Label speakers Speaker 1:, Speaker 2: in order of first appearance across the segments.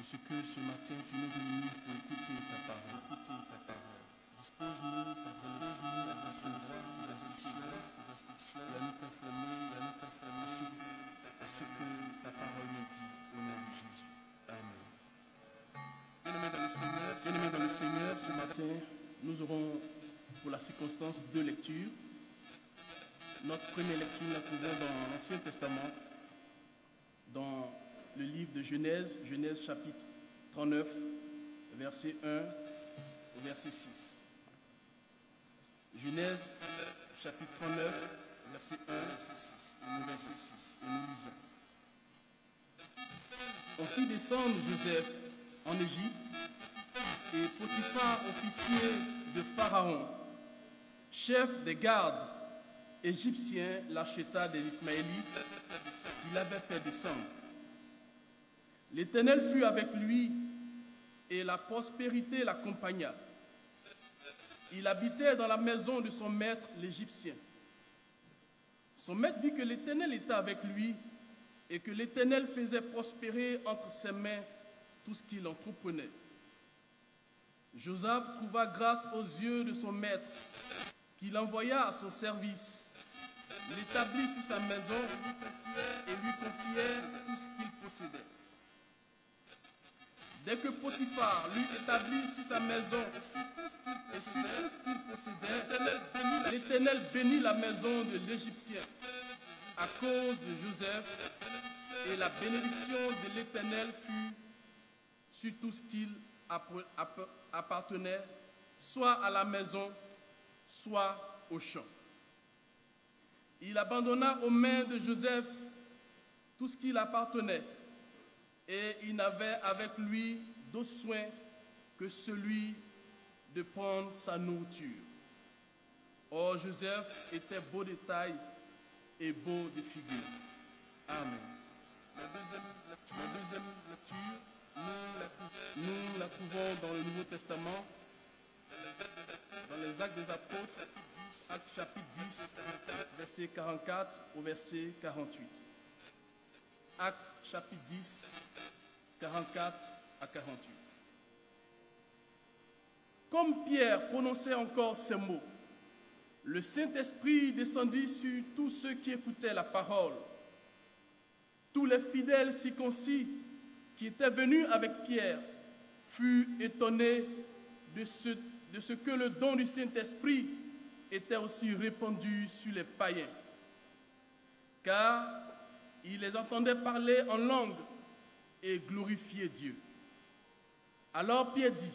Speaker 1: ce que ce matin tu nous réunis pour écouter ta parole. Dispose-nous à recevoir les instructions et à nous conformer à ce que ta parole nous dit au nom de Jésus. Amen. Bien-aimés dans le Seigneur, ce matin, nous aurons pour la circonstance deux lectures. Notre première lecture la trouvons dans l'Ancien Testament, dans le livre de Genèse, Genèse chapitre 39, verset 1 au verset 6. Genèse chapitre 39, verset 1 au verset 6. Et nous lisons. On fit descendre Joseph en Égypte, et Potiphar, officier de Pharaon, chef des gardes égyptiens, l'acheta des Ismaélites qu'il avait fait descendre. L'Éternel fut avec lui et la prospérité l'accompagna. Il habitait dans la maison de son maître l'Égyptien. Son maître vit que l'Éternel était avec lui et que l'Éternel faisait prospérer entre ses mains tout ce qu'il entreprenait. Joseph trouva grâce aux yeux de son maître, qu'il envoya à son service, l'établit sur sa maison et lui confiait tout ce qu'il possédait. Dès que Potiphar l'eut établi sur sa maison et sur tout ce qu'il possédait, l'Éternel bénit la maison de l'Égyptien à cause de Joseph, et la bénédiction de l'Éternel fut sur tout ce qu'il appartenait, soit à la maison, soit au champ. Il abandonna aux mains de Joseph tout ce qu'il appartenait, et il n'avait avec lui d'autre soin que celui de prendre sa nourriture. Or, Joseph était beau de taille et beau de figure. Amen. La deuxième lecture, nous la trouvons dans le Nouveau Testament, dans les Actes des Apôtres, Actes chapitre 10, verset 44 au verset 48. Actes chapitre 10, 44 à 48. Comme Pierre prononçait encore ces mots, le Saint-Esprit descendit sur tous ceux qui écoutaient la parole. Tous les fidèles circoncis qui étaient venus avec Pierre furent étonnés de ce que le don du Saint-Esprit était aussi répandu sur les païens. Car ils les entendaient parler en langue et glorifier Dieu. Alors Pierre dit,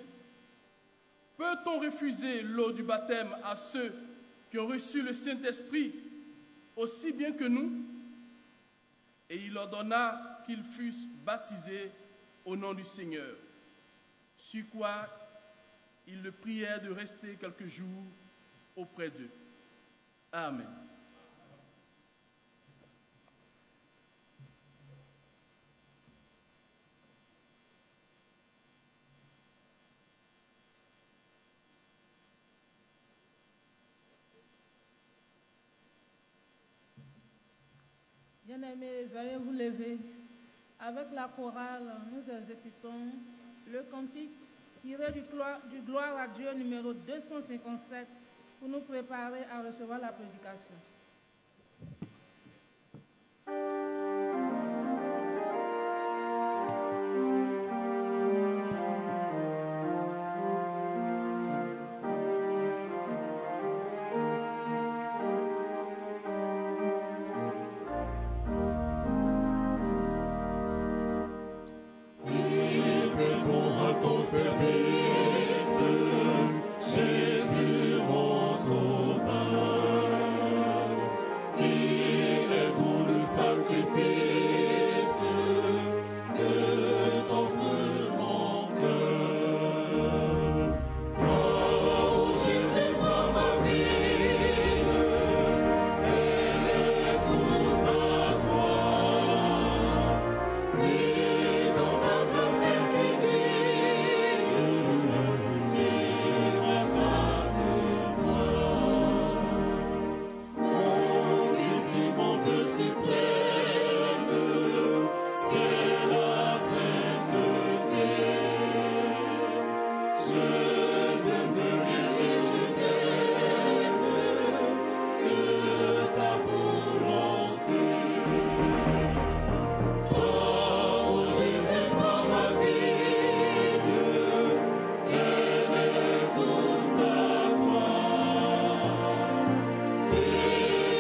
Speaker 1: « Peut-on refuser l'eau du baptême à ceux qui ont reçu le Saint-Esprit aussi bien que nous ?» Et il ordonna qu'ils fussent baptisés au nom du Seigneur. Sur quoi ils le prièrent de rester quelques jours auprès d'eux. Amen.
Speaker 2: Bien-aimés, veuillez vous lever. Avec la chorale, nous exécutons le cantique tiré du Gloire à Dieu numéro 257 pour nous préparer à recevoir la prédication.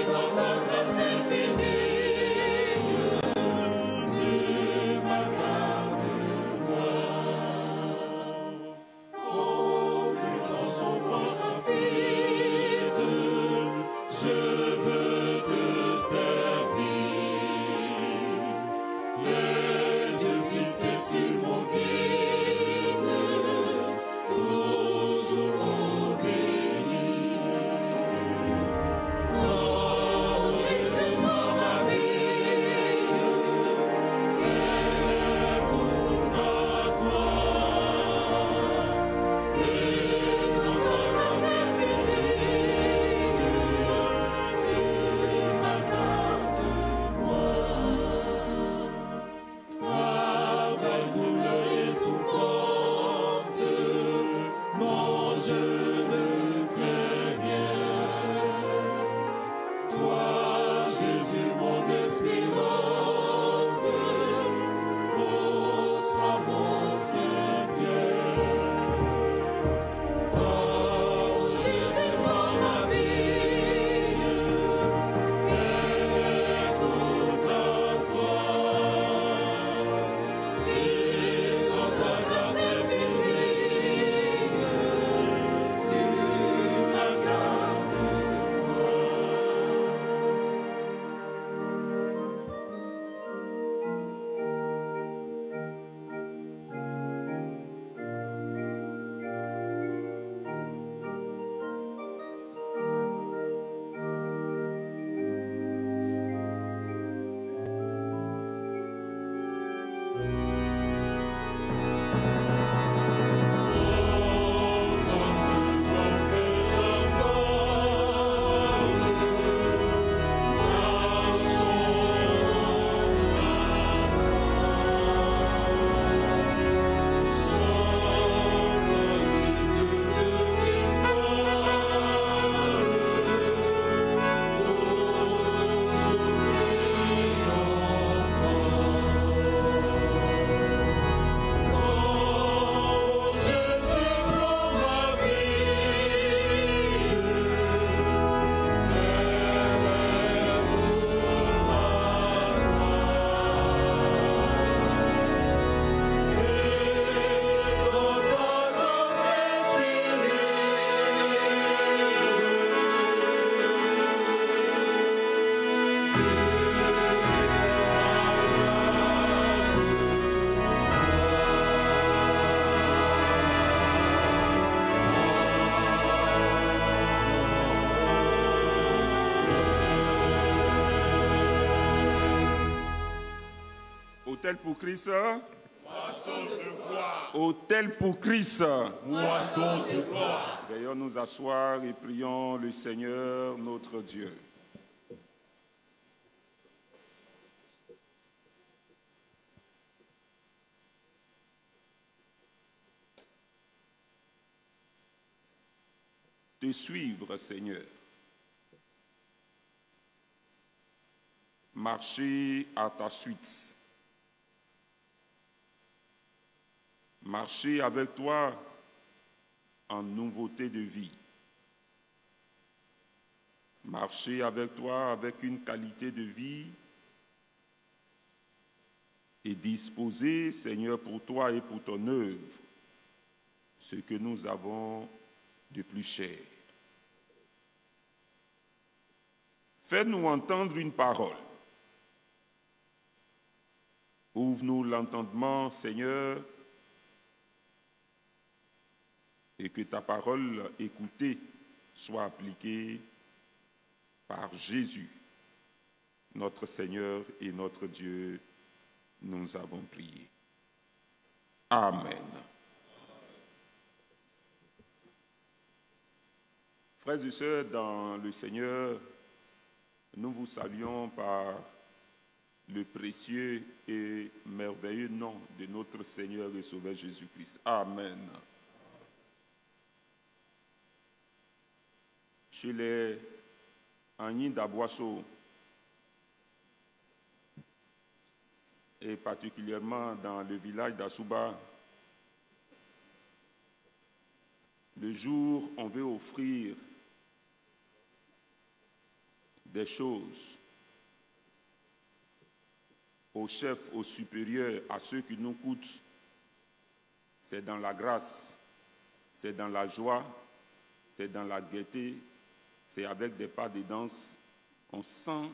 Speaker 3: Dans ta grâce infinie. Autel pour Christ.
Speaker 4: Moisson de gloire.
Speaker 3: Autel pour Christ.
Speaker 4: Moisson de gloire.
Speaker 3: Veuillons nous asseoir et prions le Seigneur notre Dieu. Te suivre, Seigneur. Marcher à ta suite. Marcher avec toi en nouveauté de vie. Marcher avec toi avec une qualité de vie et disposer, Seigneur, pour toi et pour ton œuvre, ce que nous avons de plus cher. Fais-nous entendre une parole. Ouvre-nous l'entendement, Seigneur, et que ta parole écoutée soit appliquée par Jésus, notre Seigneur et notre Dieu. Nous avons prié. Amen. Frères et sœurs, dans le Seigneur, nous vous saluons par le précieux et merveilleux nom de notre Seigneur et Sauveur Jésus-Christ. Amen. Chez les Agnis d'Aboisseau, et particulièrement dans le village d'Assouba, le jour où on veut offrir des choses aux chefs, aux supérieurs, à ceux qui nous coûtent, c'est dans la grâce, c'est dans la joie, c'est dans la gaieté, c'est avec des pas de danse. On sent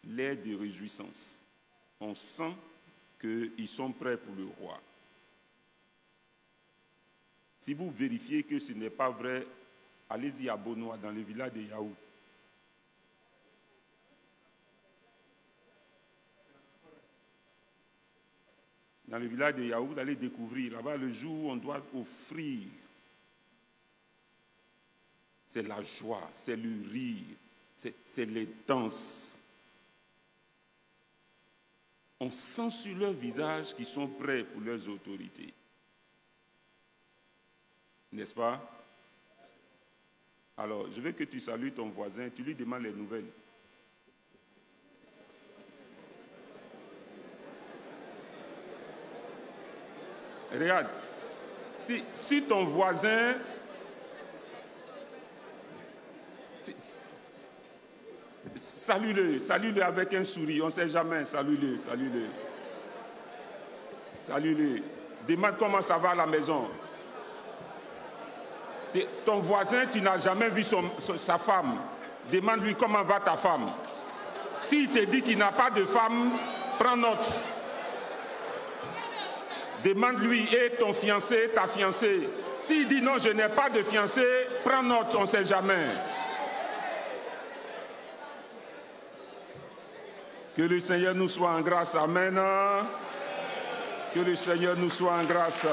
Speaker 3: l'air de réjouissance. On sent qu'ils sont prêts pour le roi. Si vous vérifiez que ce n'est pas vrai, allez-y à Bonois, dans le village de Yaou. Dans le village de Yaou, vous allez découvrir, là-bas, le jour où on doit offrir, c'est la joie, c'est le rire, c'est les danses. On sent sur leur visage qu'ils sont prêts pour leurs autorités. N'est-ce pas? Alors, je veux que tu salues ton voisin, tu lui demandes les nouvelles. Regarde, si ton voisin... Salue-le avec un sourire, on ne sait jamais, salue-le. Salue-le. Demande comment ça va à la maison. Ton voisin, tu n'as jamais vu sa femme. Demande-lui comment va ta femme. S'il te dit qu'il n'a pas de femme, prends note. Demande-lui, et ton fiancé, ta fiancée. S'il dit non, je n'ai pas de fiancé, prends note, on ne sait jamais. Que le Seigneur nous soit en grâce. Amen. Que le Seigneur nous soit en grâce.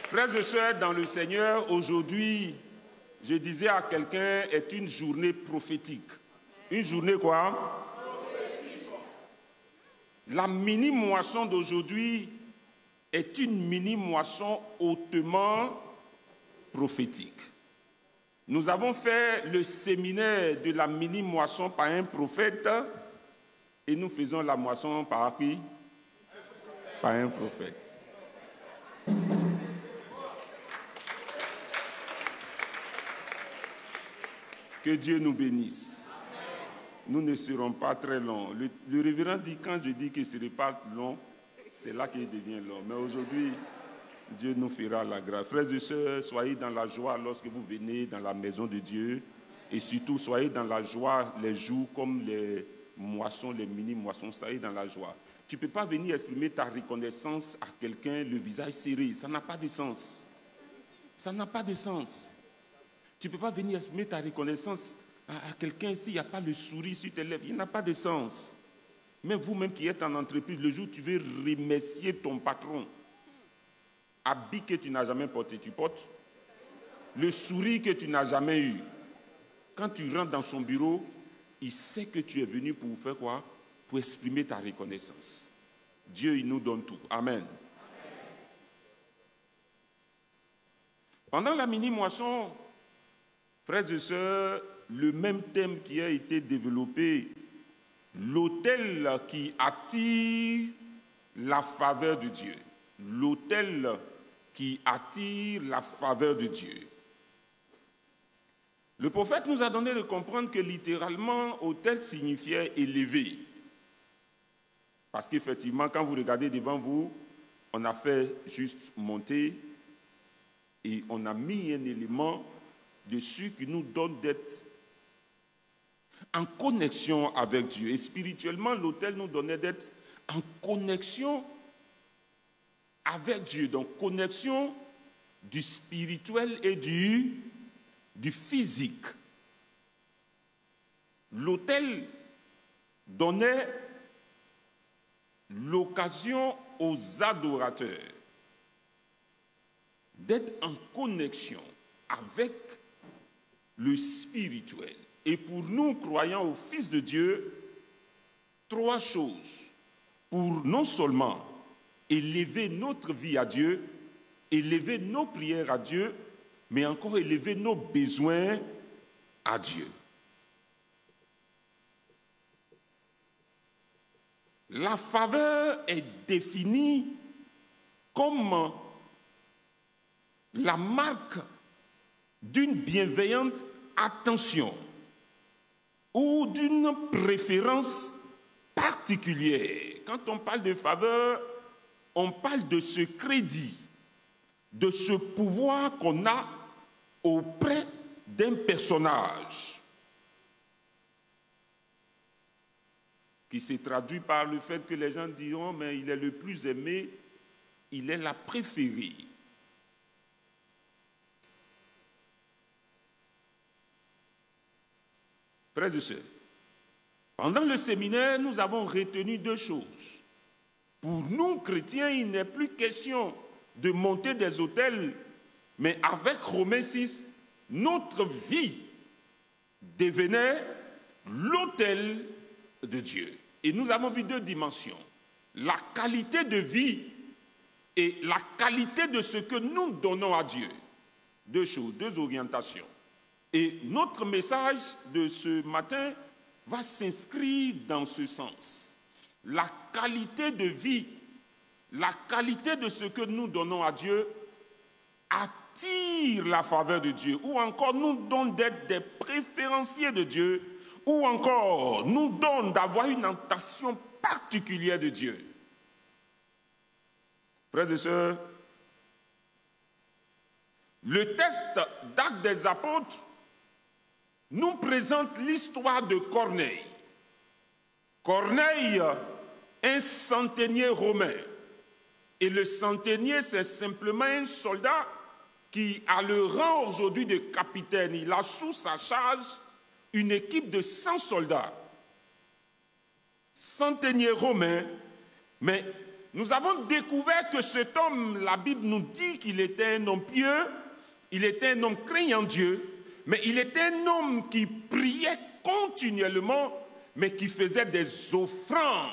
Speaker 3: Frères et sœurs, dans le Seigneur, aujourd'hui, je disais à quelqu'un, est une journée prophétique. Une journée quoi? Prophétique. La mini-moisson d'aujourd'hui est une mini-moisson hautement prophétique. Nous avons fait le séminaire de la mini-moisson par un prophète et nous faisons la moisson par qui? Par un prophète. Que Dieu nous bénisse. Nous ne serons pas très longs. Le révérend dit, quand je dis que ce n'est pas long, c'est là qu'il devient long. Mais aujourd'hui, Dieu nous fera la grâce. Frères et sœurs, soyez dans la joie lorsque vous venez dans la maison de Dieu. Et surtout, soyez dans la joie les jours comme les moissons, les mini-moissons. Soyez dans la joie. Tu ne peux pas venir exprimer ta reconnaissance à quelqu'un, le visage serré. Ça n'a pas de sens. Ça n'a pas de sens. Tu ne peux pas venir exprimer ta reconnaissance à quelqu'un s'il n'y a pas le sourire sur tes lèvres. Il n'a pas de sens. Mais vous-même qui êtes en entreprise, le jour où tu veux remercier ton patron, habit que tu n'as jamais porté, tu portes. Le sourire que tu n'as jamais eu. Quand tu rentres dans son bureau, il sait que tu es venu pour faire quoi? Pour exprimer ta reconnaissance. Dieu, il nous donne tout. Amen. Pendant la mini-moisson, frères et sœurs, le même thème qui a été développé, l'autel qui attire la faveur de Dieu. L'autel qui attire la faveur de Dieu. Le prophète nous a donné de comprendre que littéralement, autel signifiait élevé. Parce qu'effectivement, quand vous regardez devant vous, on a fait juste monter et on a mis un élément dessus qui nous donne d'être en connexion avec Dieu. Et spirituellement, l'autel nous donnait d'être en connexion avec Dieu. Donc, connexion du spirituel et du physique. L'autel donnait l'occasion aux adorateurs d'être en connexion avec le spirituel. Et pour nous, croyants au Fils de Dieu, trois choses pour non seulement élever notre vie à Dieu, élever nos prières à Dieu, mais encore élever nos besoins à Dieu. La faveur est définie comme la marque d'une bienveillante attention ou d'une préférence particulière. Quand on parle de faveur, on parle de ce crédit, de ce pouvoir qu'on a auprès d'un personnage qui se traduit par le fait que les gens diront mais il est le plus aimé, il est la préférée. Frères et sœurs, pendant le séminaire, nous avons retenu deux choses. Pour nous, chrétiens, il n'est plus question de monter des autels, mais avec Romains 6, notre vie devenait l'autel de Dieu. Et nous avons vu deux dimensions. La qualité de vie et la qualité de ce que nous donnons à Dieu. Deux choses, deux orientations. Et notre message de ce matin va s'inscrire dans ce sens. La qualité de vie, la qualité de ce que nous donnons à Dieu attire la faveur de Dieu, ou encore nous donne d'être des préférenciers de Dieu, ou encore nous donne d'avoir une attention particulière de Dieu. Frères et sœurs, le texte d'Actes des Apôtres nous présente l'histoire de Corneille. Corneille, un centenier romain. Et le centenier, c'est simplement un soldat qui a le rang aujourd'hui de capitaine. Il a sous sa charge une équipe de 100 soldats. Centenier romain, mais nous avons découvert que cet homme, la Bible nous dit qu'il était un homme pieux, il était un homme craignant Dieu, mais il était un homme qui priait continuellement, mais qui faisait des offrandes,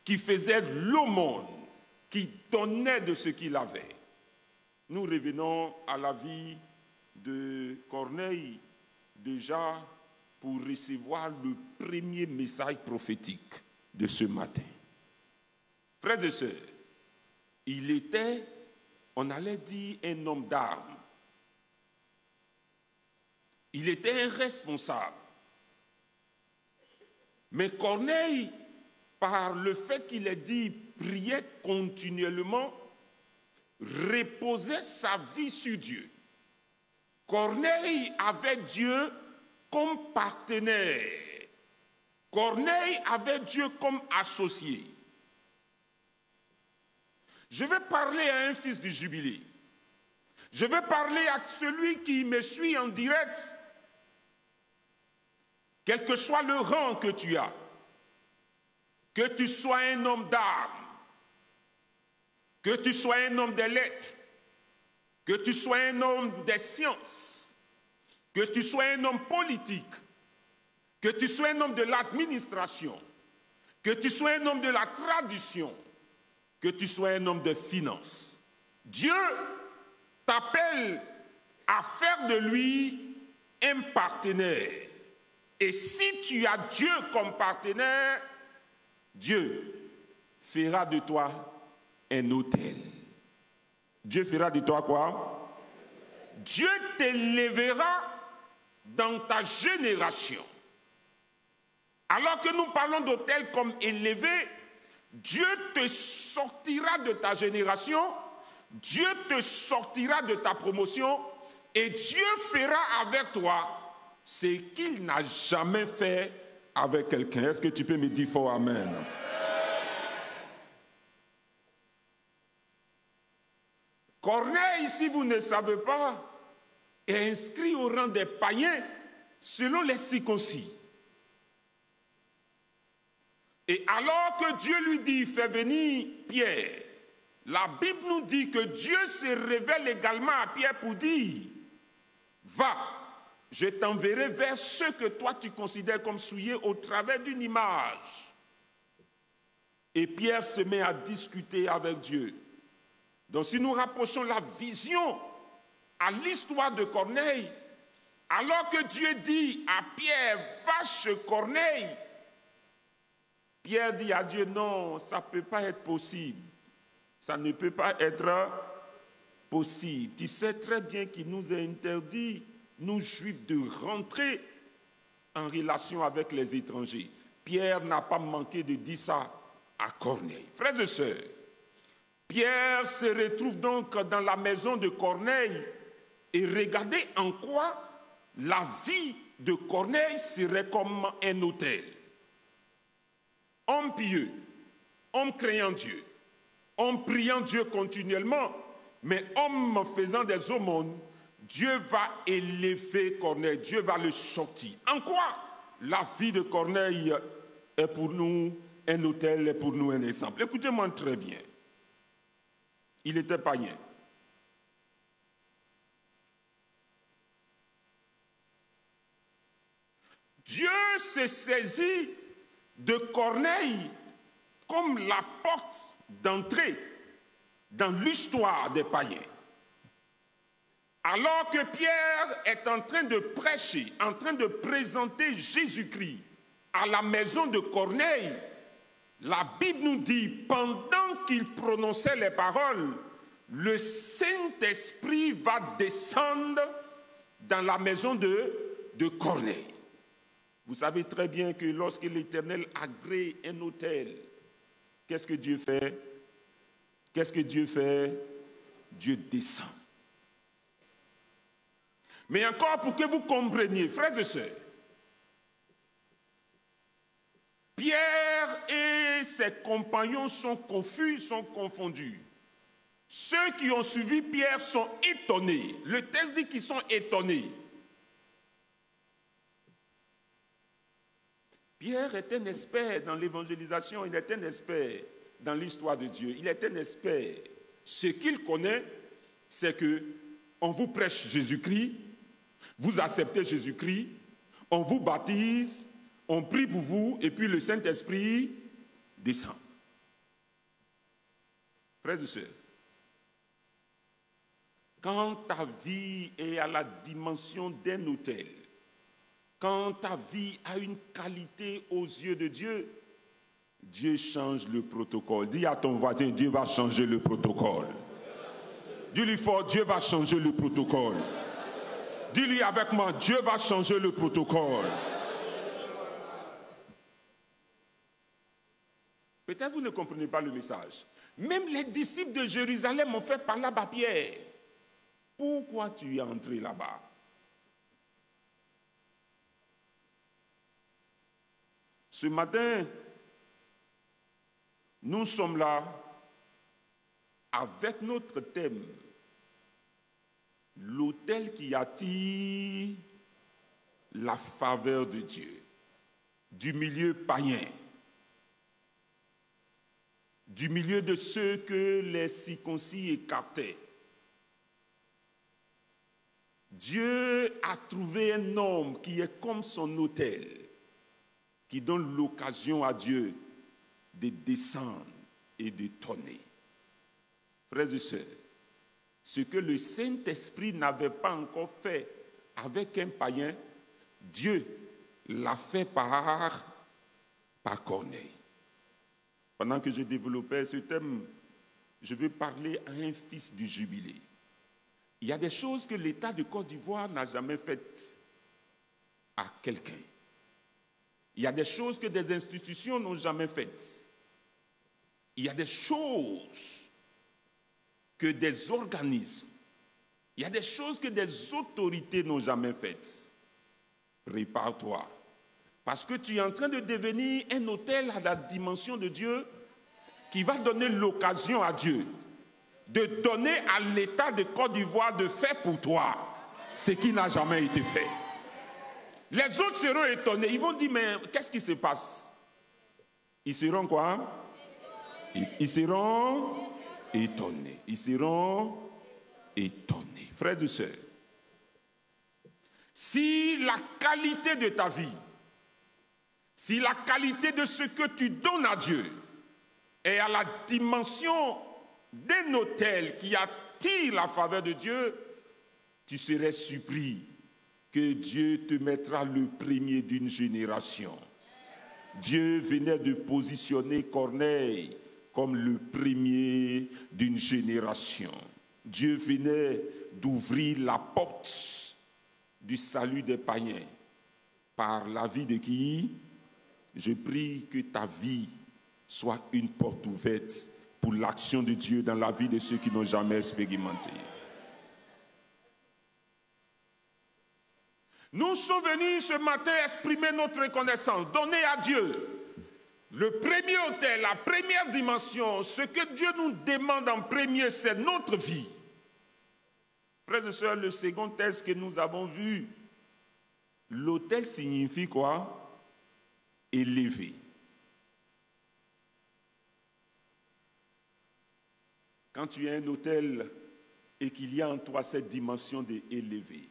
Speaker 3: qui faisait l'aumône, qui donnait de ce qu'il avait. Nous revenons à la vie de Corneille, déjà pour recevoir le premier message prophétique de ce matin. Frères et sœurs, il était, on allait dire, un homme d'armes. Il était un responsable. Mais Corneille, par le fait qu'il ait dit priait continuellement, reposait sa vie sur Dieu. Corneille avait Dieu comme partenaire. Corneille avait Dieu comme associé. Je vais parler à un fils du jubilé. Je vais parler à celui qui me suit en direct. Quel que soit le rang que tu as, que tu sois un homme d'âme, que tu sois un homme des lettres, que tu sois un homme des sciences, que tu sois un homme politique, que tu sois un homme de l'administration, que tu sois un homme de la tradition, que tu sois un homme de finance. Dieu t'appelle à faire de lui un partenaire. Et si tu as Dieu comme partenaire, Dieu fera de toi un autel. Dieu fera de toi quoi? Dieu t'élèvera dans ta génération. Alors que nous parlons d'autel comme élevé, Dieu te sortira de ta génération, Dieu te sortira de ta promotion et Dieu fera avec toi ce qu'il n'a jamais fait avec quelqu'un. Est-ce que tu peux me dire fort amen? Corneille, si vous ne savez pas, est inscrit au rang des païens selon les circoncis. Et alors que Dieu lui dit, fais venir Pierre, la Bible nous dit que Dieu se révèle également à Pierre pour dire, va, je t'enverrai vers ceux que toi tu considères comme souillés au travers d'une image. Et Pierre se met à discuter avec Dieu. Donc si nous rapprochons la vision à l'histoire de Corneille, alors que Dieu dit à Pierre, va chez Corneille, Pierre dit à Dieu, non, ça ne peut pas être possible. Ça ne peut pas être possible. Tu sais très bien qu'il nous est interdit, nous juifs, de rentrer en relation avec les étrangers. Pierre n'a pas manqué de dire ça à Corneille. Frères et sœurs, Pierre se retrouve donc dans la maison de Corneille et regardez en quoi la vie de Corneille serait comme un autel. Homme pieux, homme craignant Dieu, homme priant Dieu continuellement, mais homme faisant des aumônes, Dieu va élever Corneille, Dieu va le sortir. En quoi la vie de Corneille est pour nous un autel, est pour nous un exemple? Écoutez-moi très bien. Il était païen. Dieu se saisit de Corneille comme la porte d'entrée dans l'histoire des païens. Alors que Pierre est en train de prêcher, en train de présenter Jésus-Christ à la maison de Corneille, la Bible nous dit, pendant qu'il prononçait les paroles, le Saint-Esprit va descendre dans la maison de Corneille. Vous savez très bien que lorsque l'Éternel agrée un autel, qu'est-ce que Dieu fait? Qu'est-ce que Dieu fait? Dieu descend. Mais encore pour que vous compreniez, frères et sœurs, Pierre et ses compagnons sont confus, sont confondus. Ceux qui ont suivi Pierre sont étonnés. Le texte dit qu'ils sont étonnés. Pierre est un expert dans l'évangélisation, il est un expert dans l'histoire de Dieu, il est un expert. Ce qu'il connaît, c'est que on vous prêche Jésus-Christ, vous acceptez Jésus-Christ, on vous baptise, on prie pour vous, et puis le Saint-Esprit descend. Frères et sœurs, quand ta vie est à la dimension d'un autel, quand ta vie a une qualité aux yeux de Dieu, Dieu change le protocole. Dis à ton voisin, Dieu va changer le protocole. Dis-lui fort, Dieu va changer le protocole. Dis-lui avec moi, Dieu va changer le protocole. Peut-être vous ne comprenez pas le message. Même les disciples de Jérusalem ont fait par là-bas Pierre. Pourquoi tu es entré là-bas? Ce matin, nous sommes là avec notre thème, l'autel qui attire la faveur de Dieu, du milieu païen. du milieu de ceux que les circoncis écartaient. Dieu a trouvé un homme qui est comme son autel, qui donne l'occasion à Dieu de descendre et de tonner. Frères et sœurs, ce que le Saint-Esprit n'avait pas encore fait avec un païen, Dieu l'a fait par Corneille. Pendant que je développais ce thème, je veux parler à un fils du jubilé. Il y a des choses que l'État de Côte d'Ivoire n'a jamais faites à quelqu'un. Il y a des choses que des institutions n'ont jamais faites. Il y a des choses que des organismes, il y a des choses que des autorités n'ont jamais faites. Prépare-toi. Parce que tu es en train de devenir un autel à la dimension de Dieu qui va donner l'occasion à Dieu de donner à l'État de Côte d'Ivoire de faire pour toi ce qui n'a jamais été fait. Les autres seront étonnés. Ils vont dire, mais qu'est-ce qui se passe? Ils seront quoi? Ils seront étonnés. Ils seront étonnés. Frères et sœurs, si la qualité de ta vie, si la qualité de ce que tu donnes à Dieu est à la dimension d'un autel qui attire la faveur de Dieu, tu serais surpris que Dieu te mettra le premier d'une génération. Dieu venait de positionner Corneille comme le premier d'une génération. Dieu venait d'ouvrir la porte du salut des païens. Par la vie de qui? Je prie que ta vie soit une porte ouverte pour l'action de Dieu dans la vie de ceux qui n'ont jamais expérimenté. Nous sommes venus ce matin exprimer notre reconnaissance, donner à Dieu le premier autel, la première dimension. Ce que Dieu nous demande en premier, c'est notre vie. Frères et sœurs, le second texte que nous avons vu, l'autel signifie quoi? Élevé. Quand tu as un autel et qu'il y a en toi cette dimension d'élevé,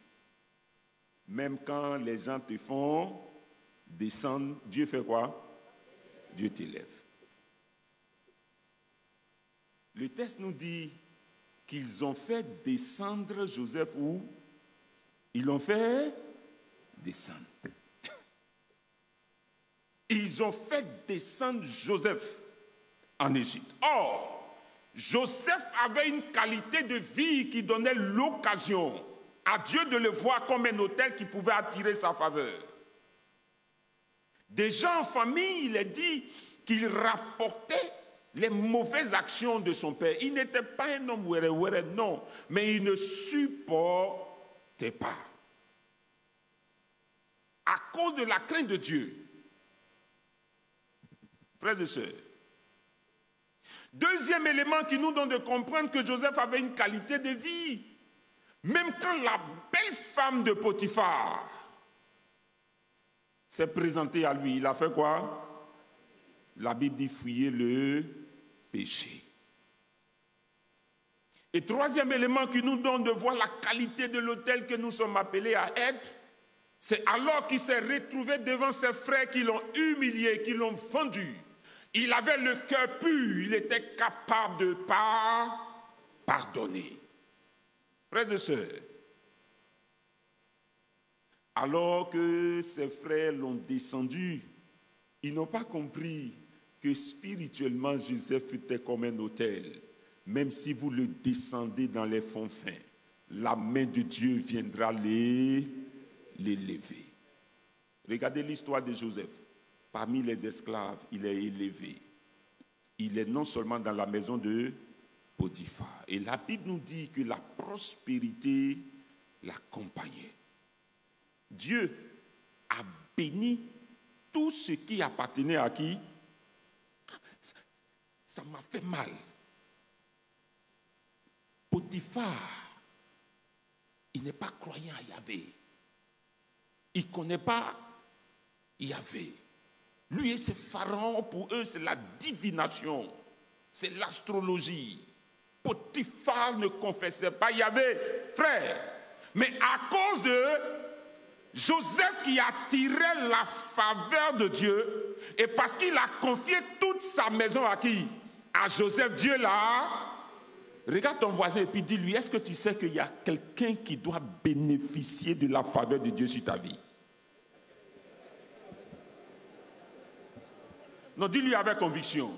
Speaker 3: même quand les gens te font descendre, Dieu fait quoi? Dieu t'élève. Le texte nous dit qu'ils ont fait descendre Joseph où? Ils l'ont fait descendre. Ils ont fait descendre Joseph en Égypte. Or, Joseph avait une qualité de vie qui donnait l'occasion à Dieu de le voir comme un autel qui pouvait attirer sa faveur. Déjà en famille, il est dit qu'il rapportait les mauvaises actions de son père. Il n'était pas un homme ouéré, non, mais il ne supportait pas. À cause de la crainte de Dieu. Frères et sœurs, deuxième élément qui nous donne de comprendre que Joseph avait une qualité de vie. Même quand la belle femme de Potiphar s'est présentée à lui, il a fait quoi? La Bible dit fuyer le péché. Et troisième élément qui nous donne de voir la qualité de l'autel que nous sommes appelés à être, c'est alors qu'il s'est retrouvé devant ses frères qui l'ont humilié, qui l'ont vendu. Il avait le cœur pur, il était capable de pardonner. Frères et sœurs, alors que ses frères l'ont descendu, ils n'ont pas compris que spirituellement Joseph était comme un autel. Même si vous le descendez dans les fonds fins, la main de Dieu viendra l'élever. Regardez l'histoire de Joseph. Parmi les esclaves, il est élevé. Il est non seulement dans la maison de Potiphar. Et la Bible nous dit que la prospérité l'accompagnait. Dieu a béni tout ce qui appartenait à qui? Ça m'a fait mal. Potiphar, il n'est pas croyant à Yahvé. Il ne connaît pas Yahvé. Lui et ses pharaons, pour eux, c'est la divination. C'est l'astrologie. Potiphar ne confessait pas Yahvé, frère. Mais à cause de Joseph qui attirait la faveur de Dieu, et parce qu'il a confié toute sa maison à qui? À Joseph, Dieu là. Regarde ton voisin et puis dis-lui, est-ce que tu sais qu'il y a quelqu'un qui doit bénéficier de la faveur de Dieu sur ta vie? Non, dis-lui avec conviction.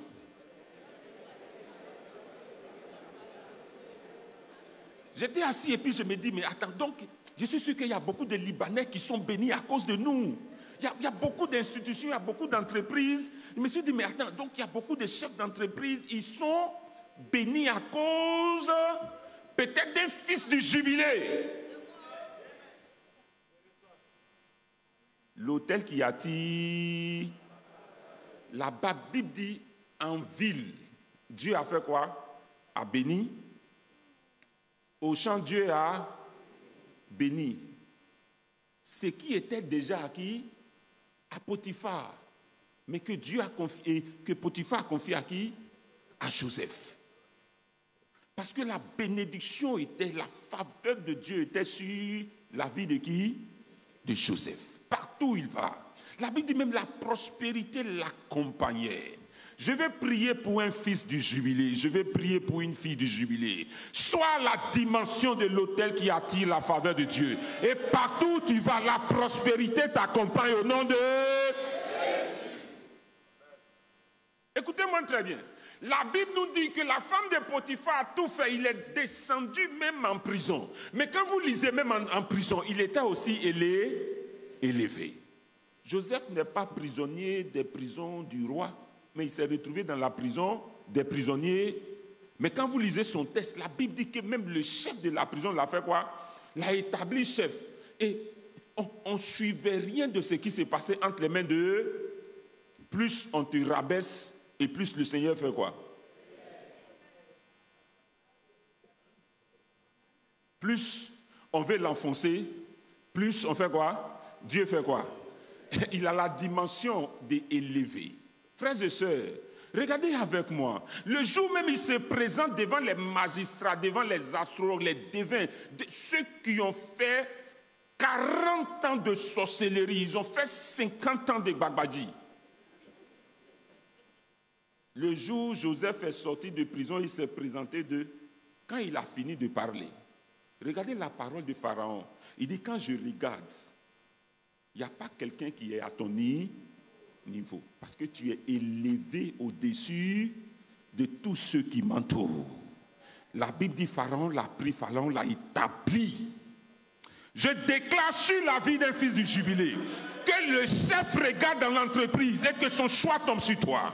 Speaker 3: J'étais assis et puis je me dis, mais attends, donc, je suis sûr qu'il y a beaucoup de Libanais qui sont bénis à cause de nous. Il y a beaucoup d'institutions, il y a beaucoup d'entreprises. Je me suis dit, mais attends, donc il y a beaucoup de chefs d'entreprise, ils sont bénis à cause peut-être d'un fils du jubilé. L'autel qui attire, la Bible dit en ville, Dieu a fait quoi? A béni. Au champ, Dieu a béni. Ce qui était déjà acquis à Potiphar, mais que Dieu a confié, que Potiphar a confié à qui? À Joseph. Parce que la bénédiction était, la faveur de Dieu était sur la vie de qui? De Joseph. Partout où il va. La Bible dit même la prospérité l'accompagnait. Je vais prier pour un fils du jubilé. Je vais prier pour une fille du jubilé. Sois la dimension de l'autel qui attire la faveur de Dieu. Et partout où tu vas, la prospérité t'accompagne au nom de Jésus. Écoutez-moi très bien. La Bible nous dit que la femme de Potiphar a tout fait. Il est descendu même en prison. Mais quand vous lisez même en prison, il était aussi élevé. Joseph n'est pas prisonnier des prisons du roi, mais il s'est retrouvé dans la prison des prisonniers. Mais quand vous lisez son texte, la Bible dit que même le chef de la prison l'a fait quoi? L'a établi chef. Et on ne suivait rien de ce qui s'est passé entre les mains de... Plus on te rabaisse et plus le Seigneur fait quoi? Plus on veut l'enfoncer, plus on fait quoi? Dieu fait quoi? Il a la dimension d'élever. Frères et sœurs, regardez avec moi. Le jour même, il se présente devant les magistrats, devant les astrologues, les devins, ceux qui ont fait 40 ans de sorcellerie. Ils ont fait 50 ans de bagbadji. Le jour où Joseph est sorti de prison, il s'est présenté quand il a fini de parler. Regardez la parole de Pharaon. Il dit, quand je regarde, il n'y a pas quelqu'un qui est à ton niveau. Parce que tu es élevé au-dessus de tous ceux qui m'entourent. La Bible dit, Pharaon l'a pris, Pharaon l'a établi. Je déclare sur la vie d'un fils du jubilé que le chef regarde dans l'entreprise et que son choix tombe sur toi.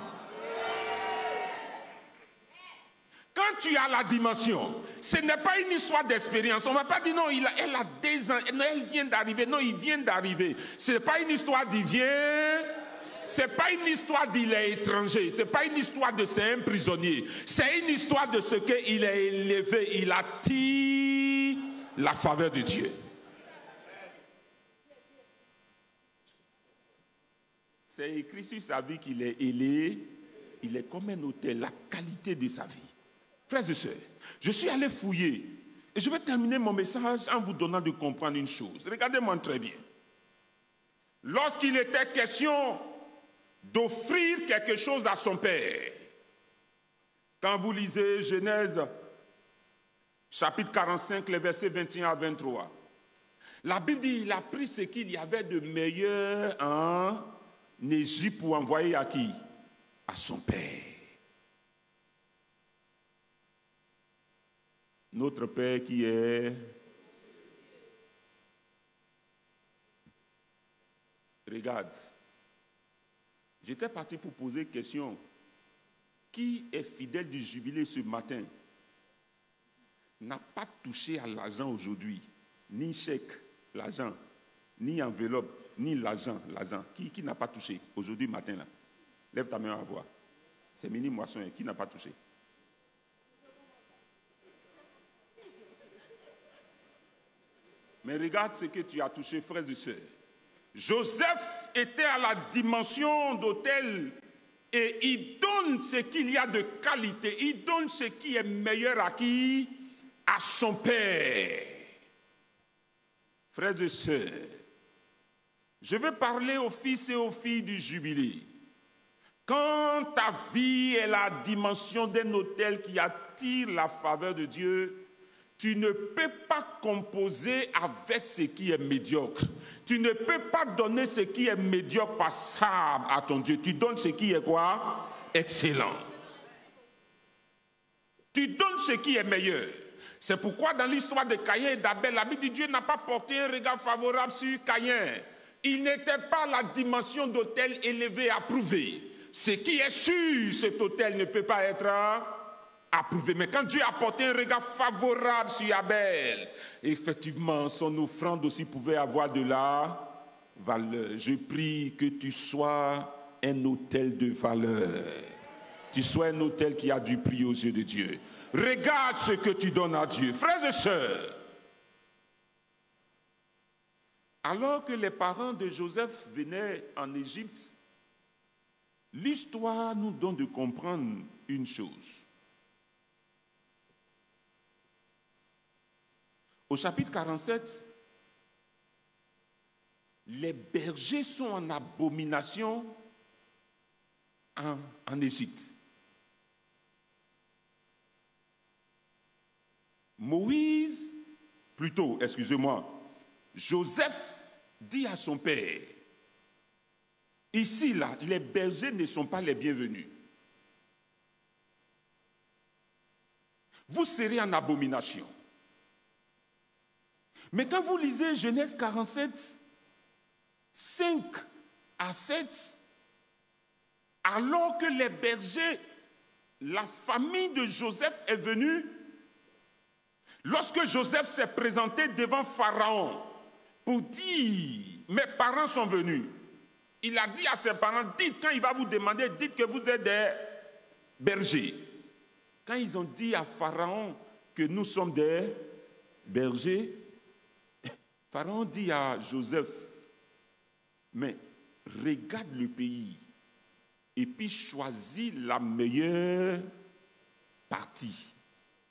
Speaker 3: Quand tu as la dimension, ce n'est pas une histoire d'expérience. On ne va pas dire non, elle a des ans, non, elle vient d'arriver. Non, il vient d'arriver. Ce n'est pas une histoire d'il vient. Ce n'est pas une histoire d'il est étranger. Ce n'est pas une histoire de c'est un prisonnier. C'est une histoire de ce qu'il est élevé. Il attire la faveur de Dieu. C'est écrit sur sa vie qu'il est élevé. Il est comme un autel, la qualité de sa vie. Frères et sœurs, je suis allé fouiller et je vais terminer mon message en vous donnant de comprendre une chose. Regardez-moi très bien. Lorsqu'il était question d'offrir quelque chose à son père, quand vous lisez Genèse, chapitre 45, les versets 21 à 23, la Bible dit qu'il a pris ce qu'il y avait de meilleur en Égypte pour envoyer à qui? À son père. Notre Père qui est... Regarde, j'étais parti pour poser une question. Qui est fidèle du jubilé ce matin n'a pas touché à l'argent aujourd'hui, ni chèque, l'argent, ni enveloppe, ni l'argent. Qui n'a pas touché aujourd'hui matin là? Lève ta main à voir. C'est Mini Moisson, qui n'a pas touché? Mais regarde ce que tu as touché, frères et sœurs. Joseph était à la dimension d'autel et il donne donne ce qu'il y a de qualité, il donne ce qui est meilleur à qui? À son Père. Frères et sœurs, je veux parler aux fils et aux filles du jubilé. Quand ta vie est la dimension d'un autel qui attire la faveur de Dieu, tu ne peux pas composer avec ce qui est médiocre. Tu ne peux pas donner ce qui est médiocre passable à ton Dieu. Tu donnes ce qui est quoi? Excellent. Tu donnes ce qui est meilleur. C'est pourquoi dans l'histoire de Caïn et d'Abel, la Bible dit Dieu n'a pas porté un regard favorable sur Caïn. Il n'était pas la dimension d'autel élevé, approuvé. Ce qui est sûr, cet autel ne peut pas être approuvé. Mais quand Dieu a porté un regard favorable sur Abel, effectivement, son offrande aussi pouvait avoir de la valeur. Je prie que tu sois un autel de valeur. Tu sois un autel qui a du prix aux yeux de Dieu. Regarde ce que tu donnes à Dieu. Frères et sœurs, alors que les parents de Joseph venaient en Égypte, l'histoire nous donne de comprendre une chose. Au chapitre 47, les bergers sont en abomination en Égypte. Joseph dit à son père, ici, là, les bergers ne sont pas les bienvenus. Vous serez en abomination. Mais quand vous lisez Genèse 47, 5 à 7, alors que les bergers, la famille de Joseph est venue, lorsque Joseph s'est présenté devant Pharaon pour dire, mes parents sont venus, il a dit à ses parents, dites, quand il va vous demander, dites que vous êtes des bergers. Quand ils ont dit à Pharaon que nous sommes des bergers, Pharaon dit à Joseph, mais regarde le pays et puis choisis la meilleure partie.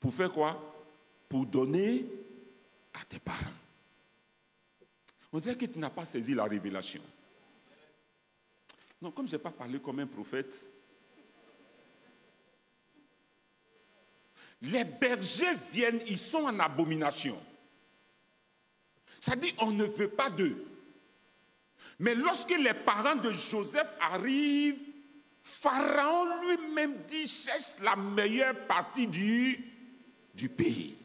Speaker 3: Pour faire quoi? Pour donner à tes parents. On dirait que tu n'as pas saisi la révélation. Non, comme je n'ai pas parlé comme un prophète, les bergers viennent, ils sont en abomination. Ça dit, on ne veut pas d'eux. Mais lorsque les parents de Joseph arrivent, Pharaon lui-même dit, cherche la meilleure partie du pays.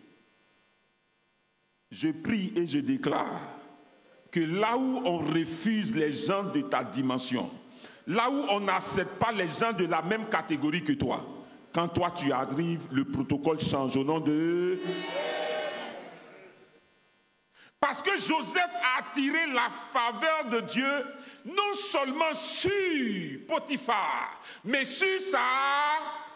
Speaker 3: Je prie et je déclare que là où on refuse les gens de ta dimension, là où on n'accepte pas les gens de la même catégorie que toi, quand toi tu arrives, le protocole change au nom de... Parce que Joseph a attiré la faveur de Dieu, non seulement sur Potiphar, mais sur sa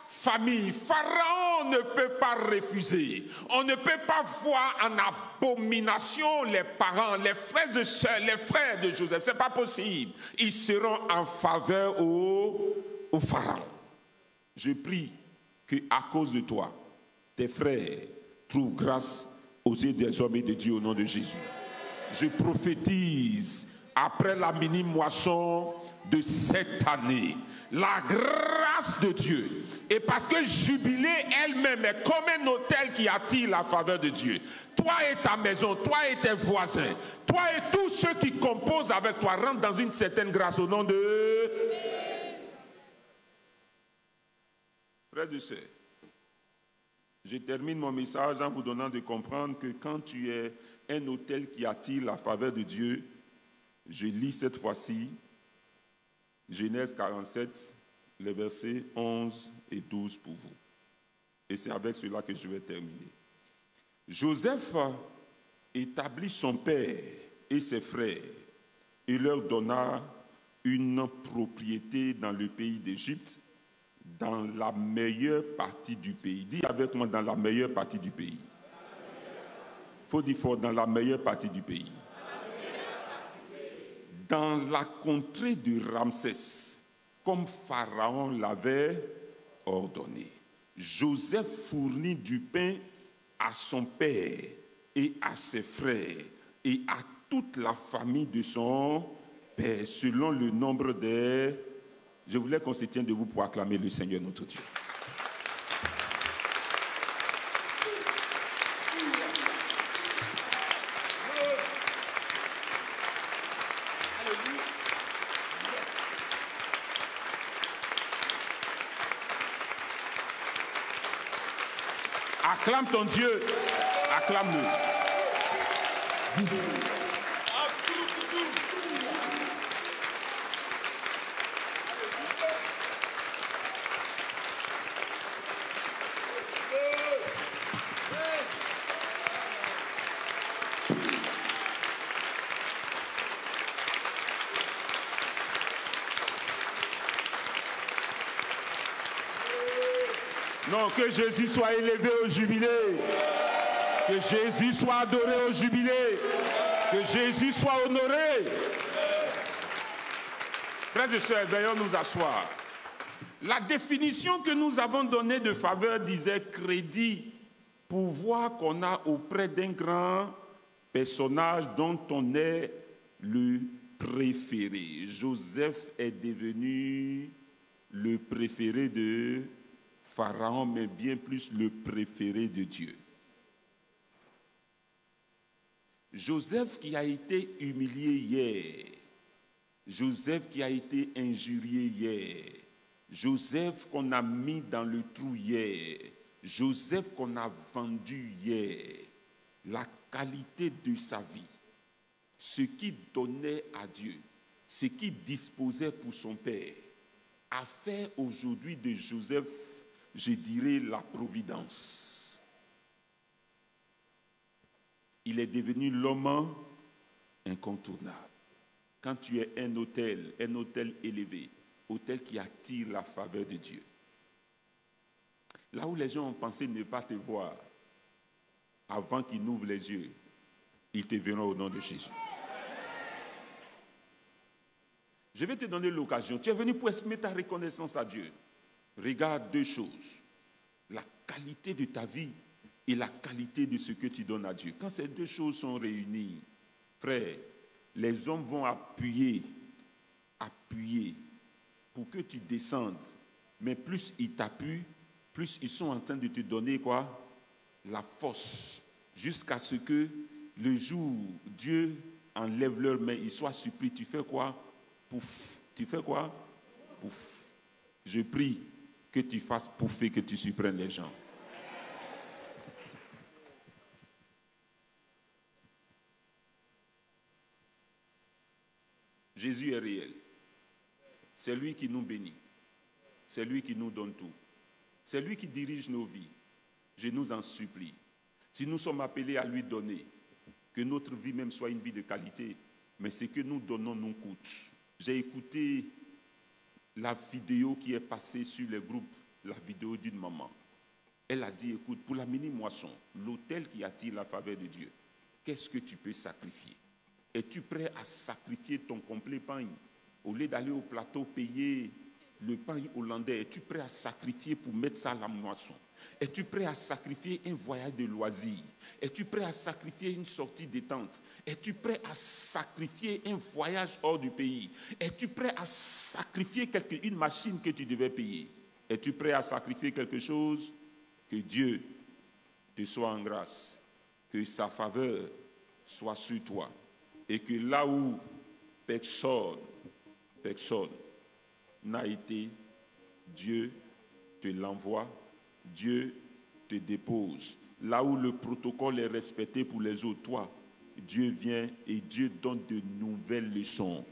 Speaker 3: famille. Pharaon ne peut pas refuser. On ne peut pas voir en abomination les parents, les frères et sœurs, les frères de Joseph. Ce n'est pas possible. Ils seront en faveur au Pharaon. Je prie qu'à cause de toi, tes frères trouvent grâce aux yeux des hommes et de Dieu au nom de Jésus. Je prophétise, après la mini-moisson de cette année, la grâce de Dieu. Et parce que Jubilé elle-même est comme un autel qui attire la faveur de Dieu. Toi et ta maison, toi et tes voisins, toi et tous ceux qui composent avec toi rentrent dans une certaine grâce au nom de... Frères et sœurs, je termine mon message en vous donnant de comprendre que quand tu es un autel qui attire la faveur de Dieu, je lis cette fois-ci Genèse 47, les versets 11 et 12 pour vous. Et c'est avec cela que je vais terminer. Joseph établit son père et ses frères et leur donna une propriété dans le pays d'Égypte, dans la meilleure partie du pays. Dis avec moi, dans la meilleure partie du pays. Il faut dire fort, dans la meilleure partie du pays. Dans la contrée de Ramsès, comme Pharaon l'avait ordonné. Joseph fournit du pain à son père et à ses frères et à toute la famille de son père, selon le nombre des... Je voulais qu'on se tienne debout pour acclamer le Seigneur notre Dieu. Acclame ton Dieu, acclame-le. Non, que Jésus soit élevé au jubilé. Que Jésus soit adoré au jubilé. Que Jésus soit honoré. Frères et sœurs, veuillons nous asseoir. La définition que nous avons donnée de faveur disait crédit, pouvoir qu'on a auprès d'un grand personnage dont on est le préféré. Joseph est devenu le préféré de Pharaon, mais bien plus le préféré de Dieu. Joseph qui a été humilié hier, Joseph qui a été injurié hier, Joseph qu'on a mis dans le trou hier, Joseph qu'on a vendu hier, la qualité de sa vie, ce qu'il donnait à Dieu, ce qu'il disposait pour son père, a fait aujourd'hui de Joseph, je dirais, la providence. Il est devenu l'homme incontournable. Quand tu es un hôtel élevé, hôtel qui attire la faveur de Dieu. Là où les gens ont pensé ne pas te voir, avant qu'ils n'ouvrent les yeux, ils te verront au nom de Jésus. Je vais te donner l'occasion. Tu es venu pour exprimer ta reconnaissance à Dieu. Regarde deux choses. La qualité de ta vie et la qualité de ce que tu donnes à Dieu. Quand ces deux choses sont réunies, frère, les hommes vont appuyer pour que tu descendes. Mais plus ils t'appuient, plus ils sont en train de te donner quoi? La force. Jusqu'à ce que le jour où Dieu enlève leurs mains, ils soient surpris. Tu fais quoi? Pouf. Tu fais quoi? Pouf. Je prie que tu fasses pouffer, que tu surprennes les gens. Jésus est réel. C'est lui qui nous bénit. C'est lui qui nous donne tout. C'est lui qui dirige nos vies. Je nous en supplie. Si nous sommes appelés à lui donner, que notre vie même soit une vie de qualité, mais ce que nous donnons nous coûte. J'ai écouté la vidéo qui est passée sur les groupes, la vidéo d'une maman. Elle a dit, écoute, pour la mini-moisson, l'autel qui attire la faveur de Dieu, qu'est-ce que tu peux sacrifier? Es-tu prêt à sacrifier ton complet pain? Au lieu d'aller au plateau payer le pain hollandais, es-tu prêt à sacrifier pour mettre ça à la moisson? Es-tu prêt à sacrifier un voyage de loisirs? Es-tu prêt à sacrifier une sortie détente? Es-tu prêt à sacrifier un voyage hors du pays? Es-tu prêt à sacrifier une machine que tu devais payer? Es-tu prêt à sacrifier quelque chose? Que Dieu te soit en grâce, que sa faveur soit sur toi, et que là où personne n'a été, Dieu te l'envoie, Dieu te dépose. Là où le protocole est respecté pour les autres, toi, Dieu vient et Dieu donne de nouvelles leçons.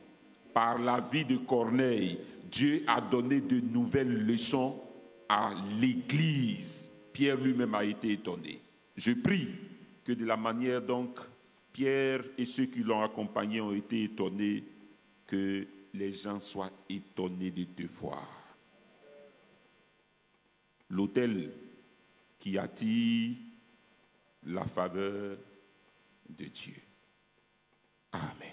Speaker 3: Par la vie de Corneille, Dieu a donné de nouvelles leçons à l'Église. Pierre lui-même a été étonné. Je prie que de la manière donc Pierre et ceux qui l'ont accompagné ont été étonnés, que les gens soient étonnés de te voir. L'autel qui attire la faveur de Dieu. Amen.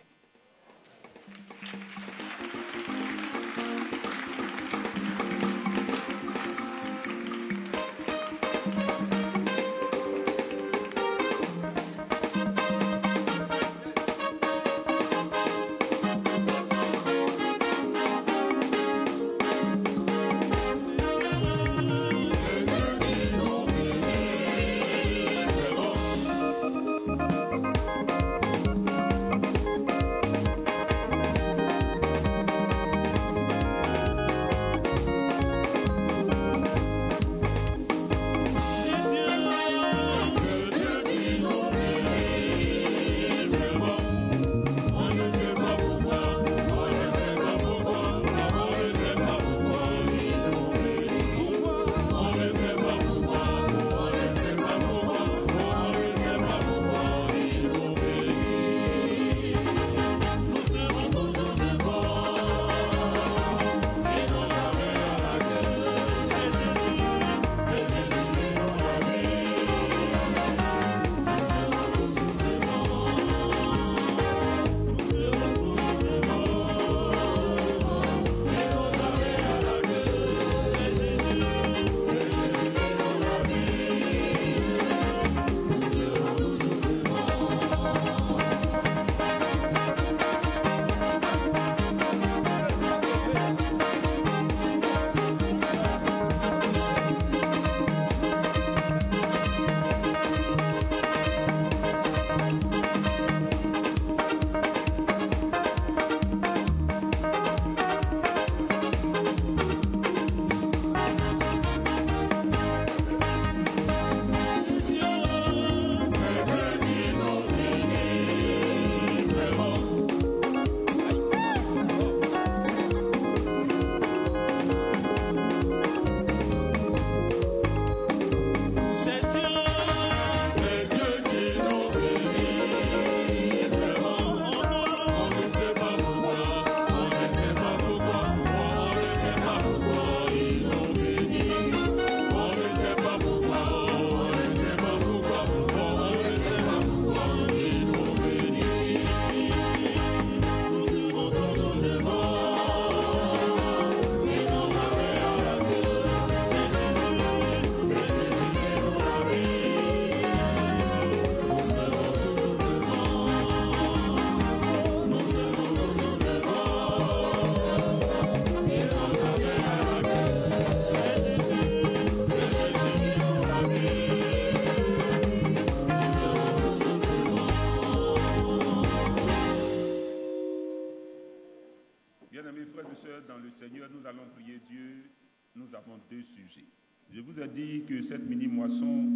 Speaker 3: sœurs dans le Seigneur, nous allons prier Dieu. Nous avons 2 sujets. Je vous ai dit que cette mini-moisson,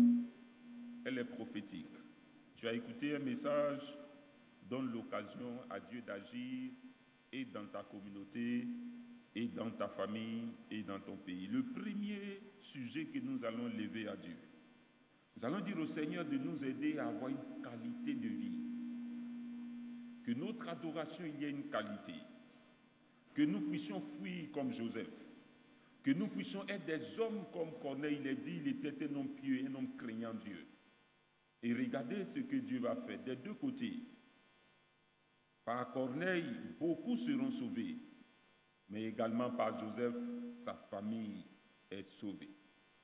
Speaker 3: elle est prophétique. Tu as écouté un message, donne l'occasion à Dieu d'agir et dans ta communauté, et dans ta famille, et dans ton pays. Le premier sujet que nous allons lever à Dieu, nous allons dire au Seigneur de nous aider à avoir une qualité de vie. Que notre adoration, il y ait une qualité. Que nous puissions fuir comme Joseph. Que nous puissions être des hommes comme Corneille. Il a dit, il était un homme pieux, un homme craignant Dieu. Et regardez ce que Dieu va faire des 2 côtés. Par Corneille, beaucoup seront sauvés. Mais également par Joseph, sa famille est sauvée.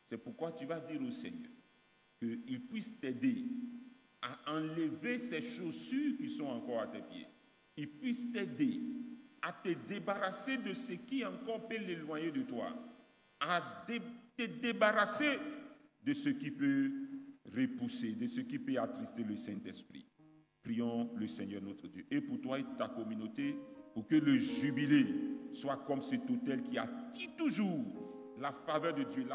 Speaker 3: C'est pourquoi tu vas dire au Seigneur qu'il puisse t'aider à enlever ces chaussures qui sont encore à tes pieds. Il puisse t'aider à te débarrasser de ce qui encore peut l'éloigner de toi, à te débarrasser de ce qui peut repousser, de ce qui peut attrister le Saint-Esprit. Prions le Seigneur notre Dieu. Et pour toi et ta communauté, pour que le jubilé soit comme cet autel qui attire toujours la faveur de Dieu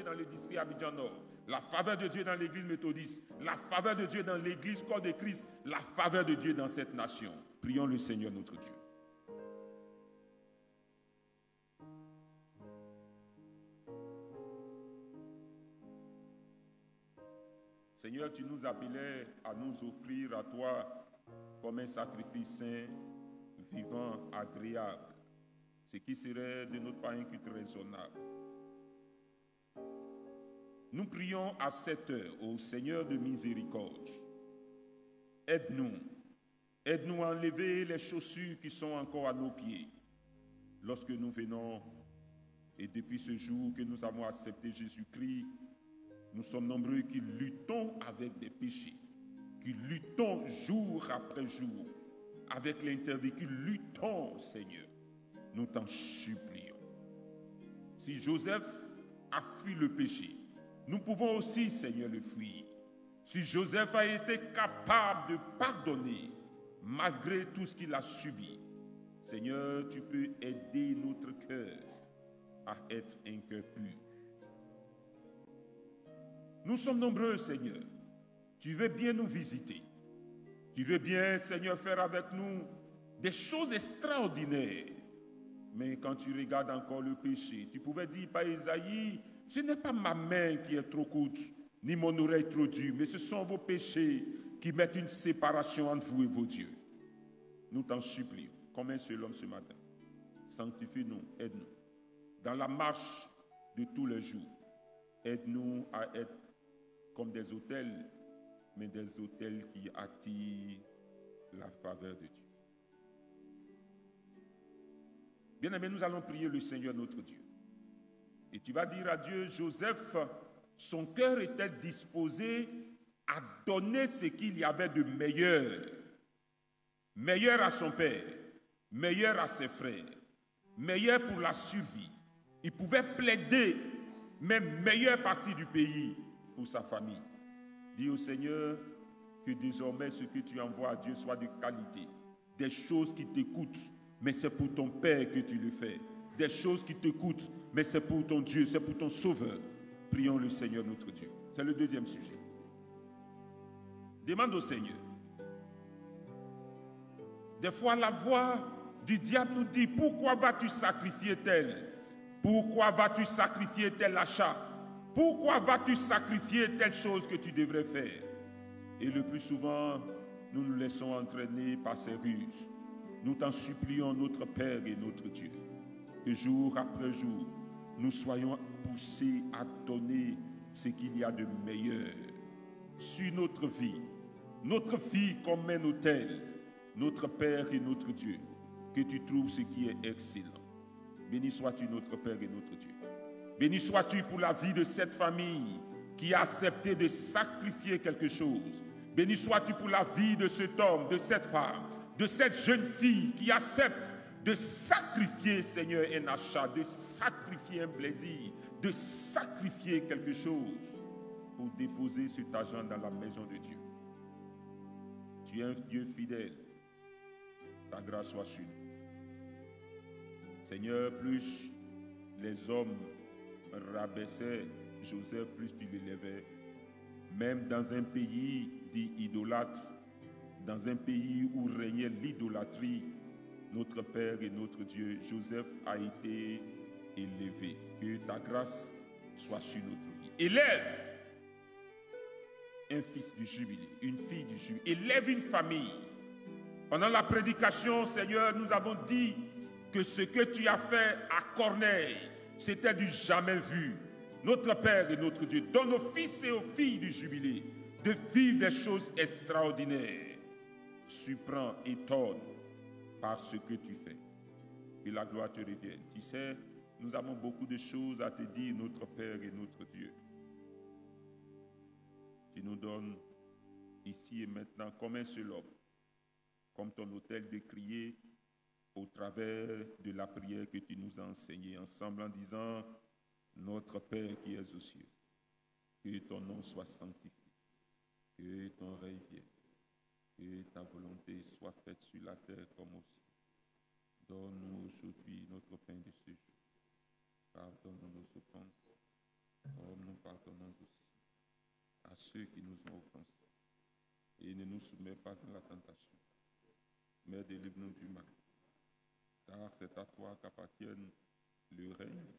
Speaker 3: dans le district Abidjan Nord, la faveur de Dieu dans l'église méthodiste, la faveur de Dieu dans l'église corps de Christ, la faveur de Dieu dans cette nation. Prions le Seigneur notre Dieu. Seigneur, tu nous appelais à nous offrir à toi comme un sacrifice saint, vivant, agréable, ce qui serait de notre part un culte raisonnable. Nous prions à cette heure au Seigneur de miséricorde. Aide-nous. Aide-nous à enlever les chaussures qui sont encore à nos pieds. Lorsque nous venons, et depuis ce jour que nous avons accepté Jésus-Christ, nous sommes nombreux qui luttons avec des péchés, qui luttons jour après jour avec l'interdit, qui luttons, Seigneur. Nous t'en supplions. Si Joseph a fui le péché, nous pouvons aussi, Seigneur, le fuir. Si Joseph a été capable de pardonner malgré tout ce qu'il a subi, Seigneur, tu peux aider notre cœur à être un cœur pur. Nous sommes nombreux, Seigneur. Tu veux bien nous visiter. Tu veux bien, Seigneur, faire avec nous des choses extraordinaires. Mais quand tu regardes encore le péché, tu pouvais dire par Isaïe, ce n'est pas ma main qui est trop courte, ni mon oreille trop dure, mais ce sont vos péchés qui mettent une séparation entre vous et vos dieux. Nous t'en supplions, comme un seul homme ce matin. Sanctifie-nous, aide-nous. Dans la marche de tous les jours, aide-nous à être comme des autels, mais des autels qui attirent la faveur de Dieu. Bien-aimés, nous allons prier le Seigneur notre Dieu. Et tu vas dire à Dieu, Joseph, son cœur était disposé à donner ce qu'il y avait de meilleur. Meilleur à son père, meilleur à ses frères, meilleur pour la survie. Il pouvait plaider, même meilleure partie du pays pour sa famille. Dis au Seigneur que désormais ce que tu envoies à Dieu soit de qualité. Des choses qui t'écoutent, mais c'est pour ton Père que tu le fais. Des choses qui te coûtent, mais c'est pour ton Dieu, c'est pour ton Sauveur. Prions le Seigneur notre Dieu. C'est le deuxième sujet. Demande au Seigneur. Des fois, la voix du diable nous dit, pourquoi vas-tu sacrifier tel? Pourquoi vas-tu sacrifier tel achat? Pourquoi vas-tu sacrifier telle chose que tu devrais faire? Et le plus souvent, nous nous laissons entraîner par ces ruses. Nous t'en supplions, notre Père et notre Dieu, que jour après jour, nous soyons poussés à donner ce qu'il y a de meilleur sur notre vie comme un autel, notre Père et notre Dieu, que tu trouves ce qui est excellent. Béni sois-tu notre Père et notre Dieu. Béni sois-tu pour la vie de cette famille qui a accepté de sacrifier quelque chose. Béni sois-tu pour la vie de cet homme, de cette femme, de cette jeune fille qui accepte de sacrifier, Seigneur, un achat, de sacrifier un plaisir, de sacrifier quelque chose pour déposer cet argent dans la maison de Dieu. Tu es un Dieu fidèle. Ta grâce soit sur nous. Seigneur, plus les hommes rabaissaient Joseph, plus tu l'élevais. Même dans un pays dit idolâtre, dans un pays où régnait l'idolâtrie, notre Père et notre Dieu, Joseph a été élevé. Que ta grâce soit sur notre vie. Élève un fils du jubilé, une fille du jubilé. Élève une famille. Pendant la prédication, Seigneur, nous avons dit que ce que tu as fait à Corneille, c'était du jamais vu. Notre Père et notre Dieu, donne aux fils et aux filles du jubilé de vivre des choses extraordinaires. Surprends, étonne par ce que tu fais. Que la gloire te revienne. Tu sais, nous avons beaucoup de choses à te dire, notre Père et notre Dieu. Tu nous donnes ici et maintenant comme un seul homme, comme ton autel de crier au travers de la prière que tu nous as enseignée ensemble en disant « Notre Père qui es aux cieux, que ton nom soit sanctifié, que ton règne vienne, que ta volonté soit faite sur la terre comme au ciel. Donne-nous aujourd'hui notre pain de ce jour. Pardonne-nous nos offenses, comme nous pardonnons aussi à ceux qui nous ont offensés. Et ne nous soumets pas dans la tentation, mais délivre-nous du mal. Car c'est à toi qu'appartiennent le règne,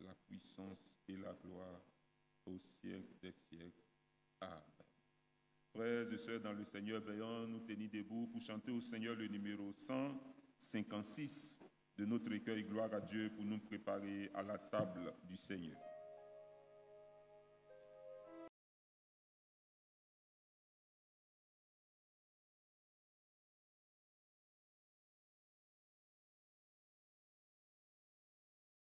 Speaker 3: la puissance et la gloire au siècle des siècles. Amen. Frères et sœurs dans le Seigneur, veillons nous tenir debout pour chanter au Seigneur le numéro 156 de notre recueil Gloire à Dieu pour nous préparer à la table du Seigneur.